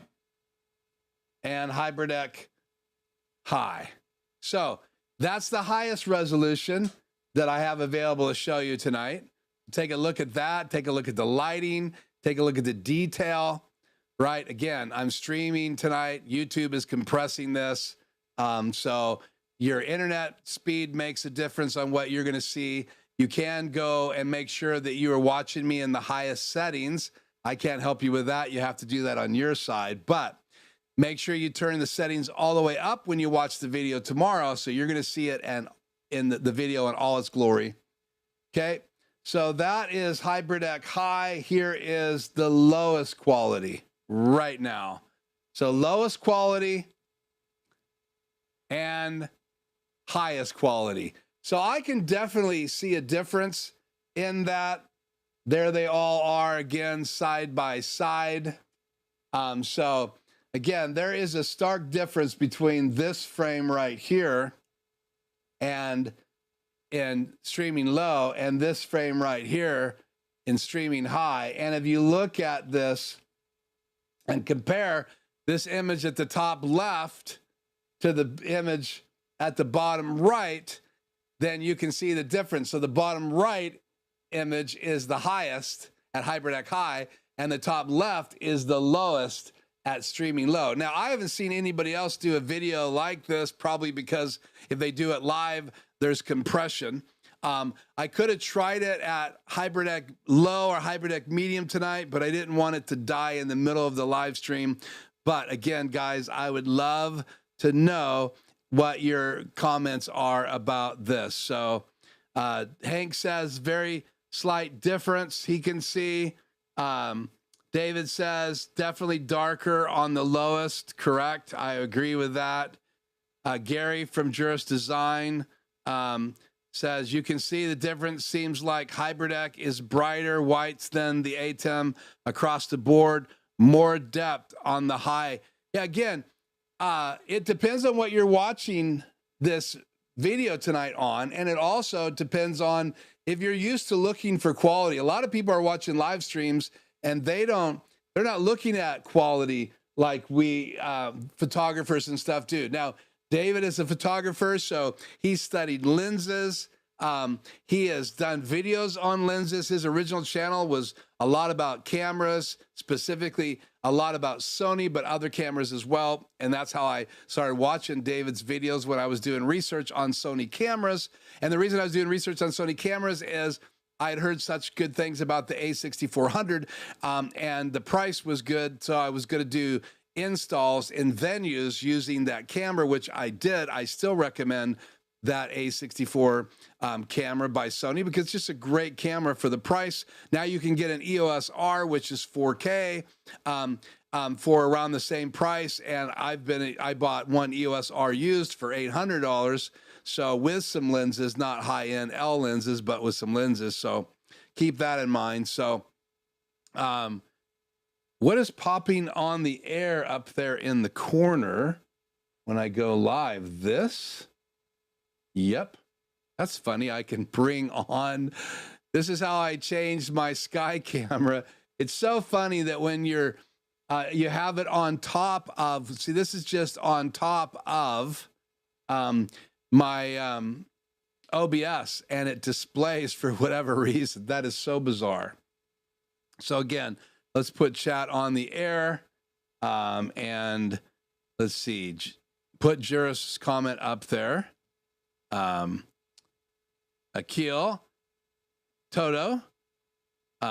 and HyperDeck High. So that's the highest resolution that I have available to show you tonight. Take a look at that. Take a look at the lighting. Take a look at the detail. Right? Again, I'm streaming tonight. YouTube is compressing this. So your internet speed makes a difference on what you're going to see. You can go and make sure that you are watching me in the highest settings. I can't help you with that. You have to do that on your side. But make sure you turn the settings all the way up when you watch the video tomorrow, so you're going to see it and in the video in all its glory. Okay, so that is HyperDeck High. Here is the lowest quality right now. So lowest quality and highest quality. So I can definitely see a difference in that. There they all are again, side by side. So again, there is a stark difference between this frame right here and in streaming low, and this frame right here in streaming high. And if you look at this and compare this image at the top left to the image at the bottom right, then you can see the difference. So the bottom right image is the highest at HyperDeck High, and the top left is the lowest at streaming low. Now, I haven't seen anybody else do a video like this, probably because if they do it live, there's compression. I could have tried it at HyperDeck Low or HyperDeck Medium tonight, but I didn't want it to die in the middle of the live stream. But again, guys, I would love to know what your comments are about this. So Hank says very slight difference he can see. David says definitely darker on the lowest. Correct. I agree with that. Gary from Juris Design says you can see the difference. Seems like HyperDeck is brighter whites than the ATEM across the board. More depth on the high. Yeah, again, it depends on what you're watching this video tonight on, and it also depends on if you're used to looking for quality. A lot of people are watching live streams and they're not looking at quality like we photographers and stuff do. Now, David is a photographer, so he studied lenses. He has done videos on lenses. His original channel was a lot about cameras, specifically a lot about Sony, but other cameras as well. And that's how I started watching David's videos when I was doing research on Sony cameras. And the reason I was doing research on Sony cameras is I had heard such good things about the A6400, and the price was good. So I was going to do installs in venues using that camera, which I did. I still recommend that A64 camera by Sony because it's just a great camera for the price. Now you can get an EOS R, which is 4K, for around the same price. And I bought one EOS R used for $800. So with some lenses, not high-end L lenses, but with some lenses. So keep that in mind. So what is popping on the air up there in the corner when I go live? This? Yep. That's funny. I can bring on, this is how I changed my Sky camera. It's so funny that when you have it on top of, see, this is just on top of my OBS and it displays for whatever reason. That is so bizarre. So again, let's put chat on the air, and let's see, put Juris' comment up there. Akil, Toto,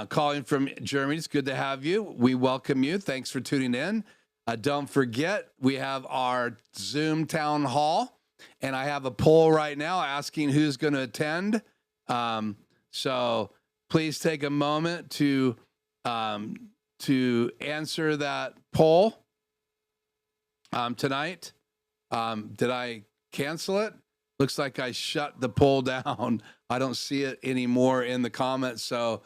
calling from Germany. It's good to have you. We welcome you. Thanks for tuning in. Don't forget, we have our Zoom town hall, and I have a poll right now asking who's going to attend. So please take a moment to answer that poll tonight. Did I cancel it? Looks like I shut the poll down. I don't see it anymore in the comments, so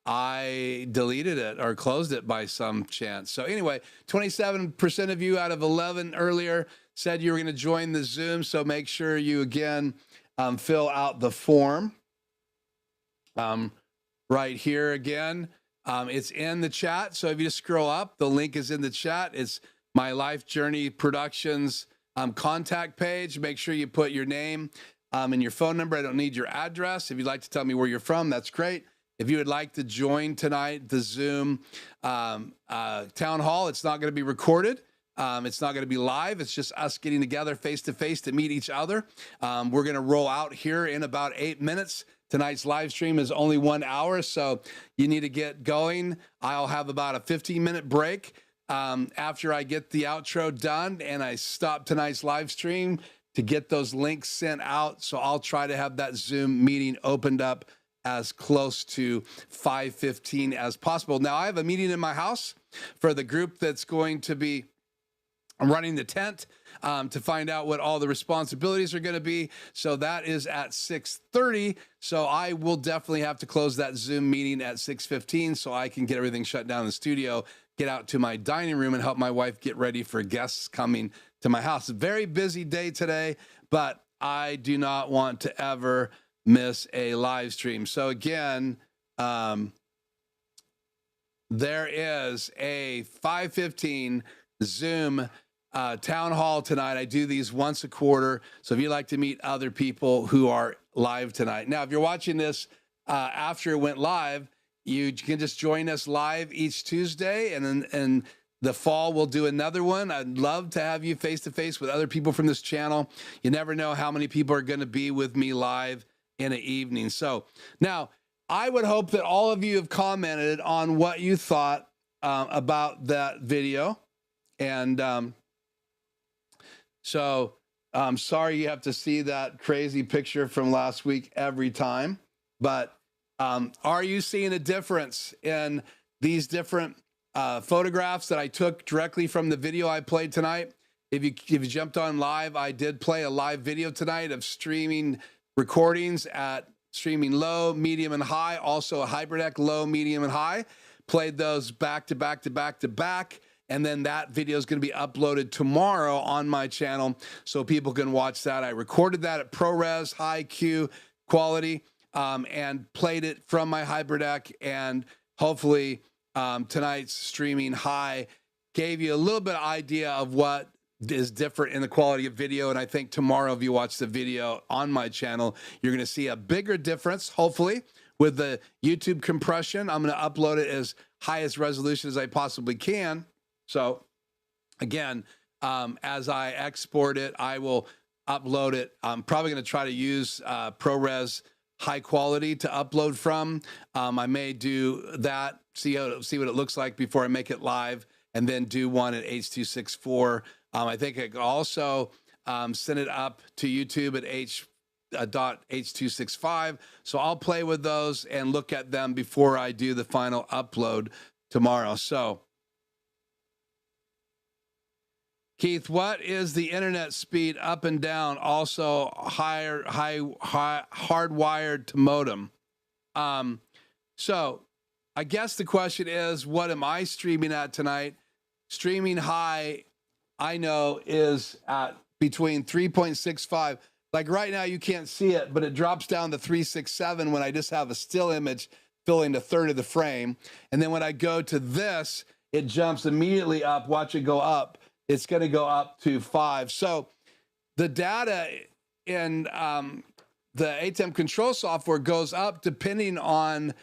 I deleted it or closed it by some chance. So anyway, 27% of you out of 11 earlier said you were going to join the Zoom, so make sure you, again, fill out the form right here again. It's in the chat, so if you just scroll up, the link is in the chat. It's my Life Journey Productions contact page. Make sure you put your name and your phone number. I don't need your address. If you'd like to tell me where you're from, that's great. If you would like to join tonight, the Zoom town hall, it's not going to be recorded. It's not going to be live. It's just us getting together face-to-face to meet each other. We're going to roll out here in about 8 minutes. Tonight's live stream is only 1 hour, so you need to get going. I'll have about a 15-minute break after I get the outro done, and I stop tonight's live stream to get those links sent out. So I'll try to have that Zoom meeting opened up as close to 5:15 as possible. Now, I have a meeting in my house for the group that's going to be running the tent to find out what all the responsibilities are going to be. So that is at 6:30. So I will definitely have to close that Zoom meeting at 6:15 so I can get everything shut down in the studio, get out to my dining room, and help my wife get ready for guests coming to my house. A very busy day today, but I do not want to ever miss a live stream. So again, there is a 5:15 Zoom town hall tonight. I do these once a quarter. So if you'd like to meet other people who are live tonight. Now, if you're watching this after it went live, you can just join us live each Tuesday, and then in the fall we'll do another one. I'd love to have you face to face with other people from this channel. You never know how many people are going to be with me live in an evening. So now I would hope that all of you have commented on what you thought about that video. And so I'm sorry you have to see that crazy picture from last week every time, but are you seeing a difference in these different photographs that I took directly from the video I played tonight? If you jumped on live, I did play a live video tonight of streaming recordings at streaming low, medium, and high. Also a HyperDeck low, medium, and high. Played those back to back to back to back. And then that video is going to be uploaded tomorrow on my channel so people can watch that. I recorded that at ProRes, high Q quality, and played it from my HyperDeck. And hopefully tonight's streaming high gave you a little bit of idea of what is different in the quality of video. And I think tomorrow, if you watch the video on my channel, you're going to see a bigger difference, hopefully, with the YouTube compression. I'm going to upload it as highest resolution as I possibly can. So again, as I export it, I will upload it. I'm probably going to try to use ProRes high quality to upload from. I may do that, see what it looks like before I make it live, and then do one at H.264. I think I could also send it up to YouTube at H.265. So I'll play with those and look at them before I do the final upload tomorrow. So Keith, what is the internet speed up and down? Also hardwired to modem. So I guess the question is, what am I streaming at tonight? Streaming high, I know, is at between 3.65. Like right now, you can't see it, but it drops down to 367 when I just have a still image filling a third of the frame. And then when I go to this, it jumps immediately up. Watch it go up. It's going to go up to 5. So the data in the ATEM control software goes up depending on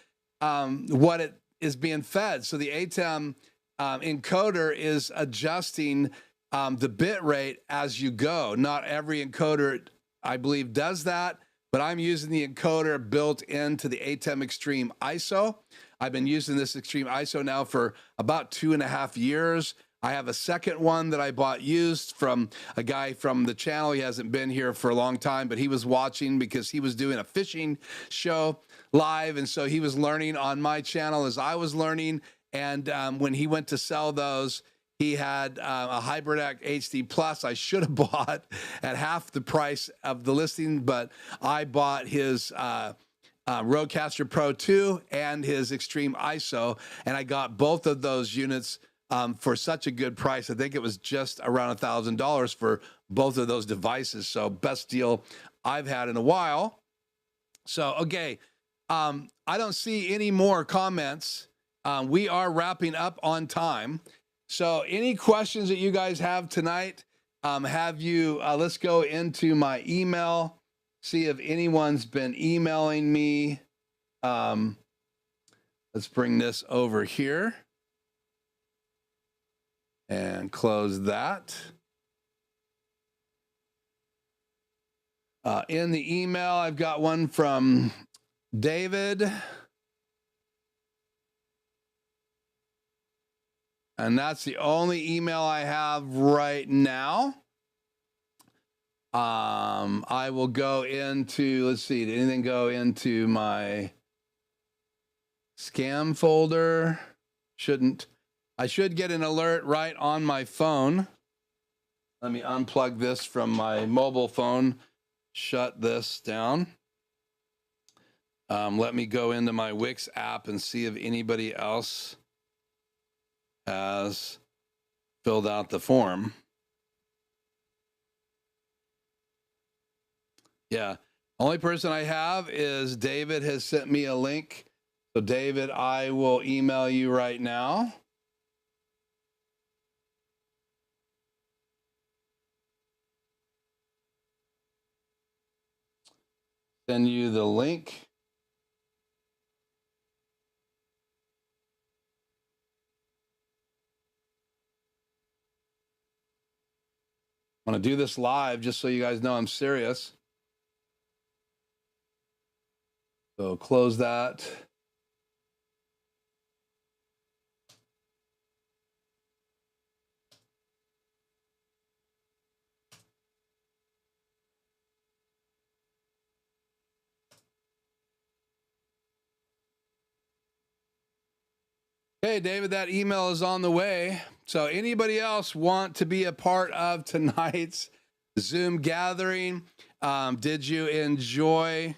what it is being fed. So the ATEM encoder is adjusting the bit rate as you go. Not every encoder, I believe, does that, but I'm using the encoder built into the ATEM Extreme ISO. I've been using this Extreme ISO now for about 2.5 years. I have a second one that I bought used from a guy from the channel. He hasn't been here for a long time, but he was watching because he was doing a fishing show live. And so he was learning on my channel as I was learning. And when he went to sell those, he had a HyperDeck HD Plus I should have bought at half the price of the listing, but I bought his Rodecaster Pro 2 and his Extreme ISO, and I got both of those units for such a good price. I think it was just around $1,000 for both of those devices. So best deal I've had in a while. So, okay, I don't see any more comments. We are wrapping up on time. So any questions that you guys have tonight, let's go into my email, see if anyone's been emailing me. Let's bring this over here and close that. In the email, I've got one from David. And that's the only email I have right now. I will go into, let's see, did anything go into my scam folder? Shouldn't. I should get an alert right on my phone. Let me unplug this from my mobile phone. Shut this down. Let me go into my Wix app and see if anybody else has filled out the form. Yeah, only person I have is David has sent me a link. So David, I will email you right now. Send you the link. I'm going to do this live just so you guys know I'm serious. So close that. Hey, David, that email is on the way. So anybody else want to be a part of tonight's Zoom gathering? Did you enjoy?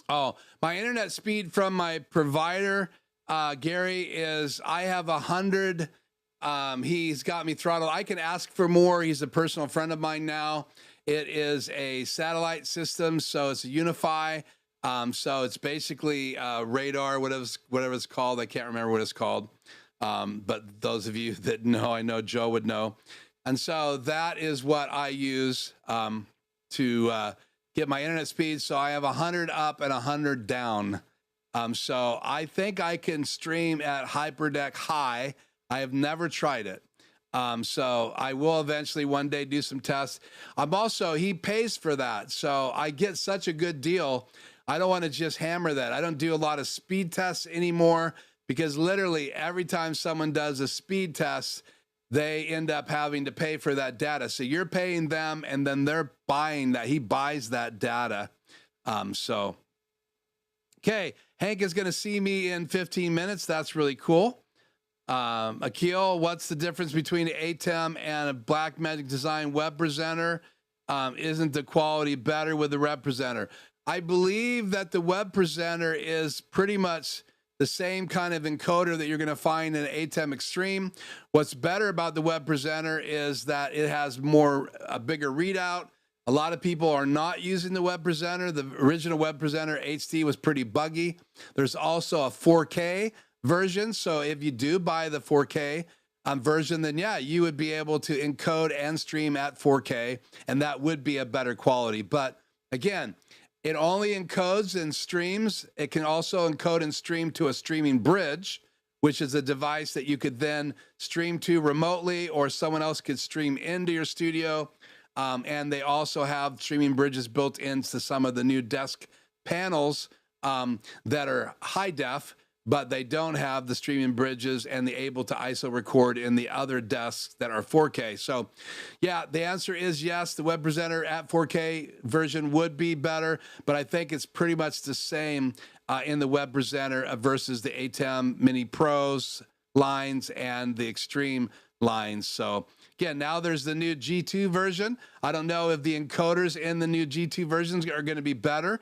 Oh, my internet speed from my provider, Gary, is I have 100. He's got me throttled. I can ask for more. He's a personal friend of mine now. It is a satellite system, so it's a Unify. So it's basically radar, whatever it's called. I can't remember what it's called. But those of you that know, I know Joe would know. And so that is what I use to get my internet speed. So I have 100 up and 100 down. So I think I can stream at HyperDeck High. I have never tried it. So I will eventually one day do some tests. He pays for that. So I get such a good deal. I don't want to just hammer that. I don't do a lot of speed tests anymore because literally every time someone does a speed test, they end up having to pay for that data. So you're paying them and then they're buying that. He buys that data. Okay. Hank is going to see me in 15 minutes. That's really cool. Akil, what's the difference between an ATEM and a Blackmagic Design web presenter? Isn't the quality better with the web presenter? I believe that the web presenter is pretty much the same kind of encoder that you're going to find in ATEM Extreme. What's better about the web presenter is that it has a bigger readout. A lot of people are not using the web presenter. The original web presenter HD was pretty buggy. There's also a 4K version. So if you do buy the 4K version, then yeah, you would be able to encode and stream at 4K, and that would be a better quality. But again, it only encodes and streams. It can also encode and stream to a streaming bridge, which is a device that you could then stream to remotely, or someone else could stream into your studio. And they also have streaming bridges built into some of the new desk panels that are high def, but they don't have the streaming bridges and the able to ISO record in the other desks that are 4K. So yeah, the answer is yes, the Web Presenter at 4K version would be better, but I think it's pretty much the same in the Web Presenter versus the ATEM Mini Pros lines and the Extreme lines. So again, now there's the new G2 version. I don't know if the encoders in the new G2 versions are going to be better.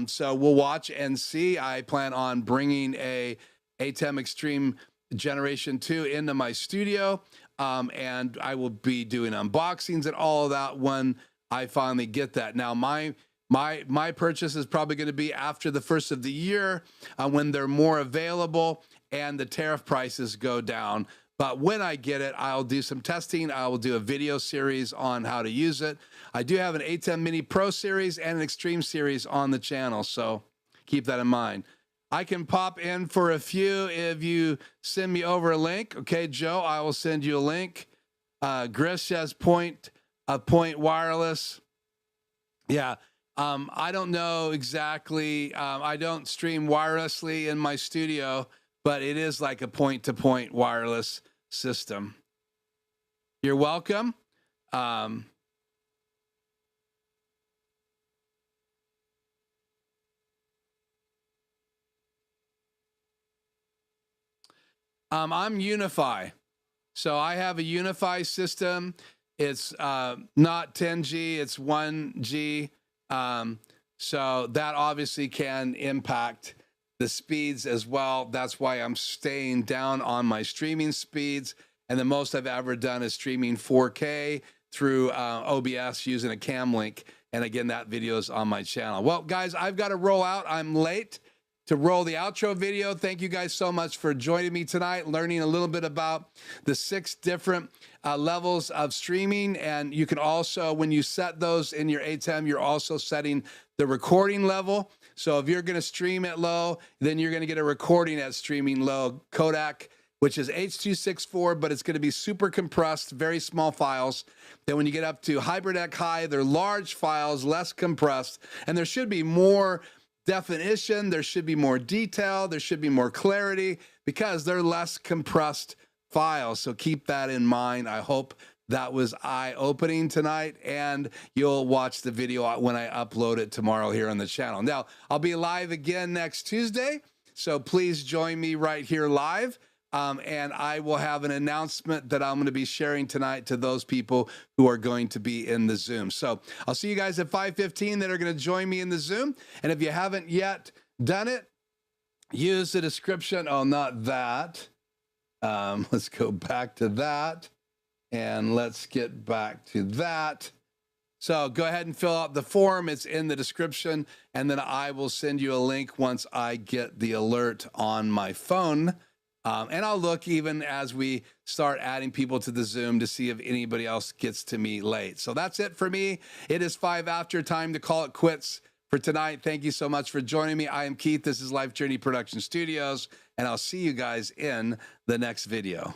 So we'll watch and see. I plan on bringing a ATEM Extreme Generation 2 into my studio, and I will be doing unboxings and all of that when I finally get that. Now, my purchase is probably going to be after the first of the year when they're more available and the tariff prices go down. But when I get it, I'll do some testing. I will do a video series on how to use it. I do have an ATEM Mini Pro series and an Extreme series on the channel, so keep that in mind. I can pop in for a few if you send me over a link. Okay, Joe, I will send you a link. Grish says point wireless. Yeah, I don't know exactly. I don't stream wirelessly in my studio, but it is like a point-to-point wireless system. You're welcome. I'm Unify. So I have a Unify system. It's not 10G, it's 1G. So that obviously can impact the speeds as well. That's why I'm staying down on my streaming speeds. And the most I've ever done is streaming 4K through OBS using a cam link. And again, that video is on my channel. Well, guys, I've got to roll out. I'm late to roll the outro video. Thank you guys so much for joining me tonight, learning a little bit about the 6 different levels of streaming. And you can also, when you set those in your ATEM, you're also setting the recording level. So if you're going to stream at low, then you're going to get a recording at streaming low codec, which is H.264, but it's going to be super compressed, very small files. Then when you get up to HyperDeck High, they're large files, less compressed, and there should be more definition, there should be more detail, there should be more clarity because they're less compressed files. So keep that in mind. I hope that was eye-opening tonight, and you'll watch the video when I upload it tomorrow here on the channel. Now, I'll be live again next Tuesday, so please join me right here live. And I will have an announcement that I'm going to be sharing tonight to those people who are going to be in the Zoom. So I'll see you guys at 5:15 that are going to join me in the Zoom. And if you haven't yet done it, use the description. Oh, not that. Let's go back to that. And let's get back to that. So go ahead and fill out the form. It's in the description. And then I will send you a link once I get the alert on my phone. And I'll look even as we start adding people to the Zoom to see if anybody else gets to me late. So that's it for me. It is 5 after, time to call it quits for tonight. Thank you so much for joining me. I am Keith. This is Life Journey Production Studios, and I'll see you guys in the next video.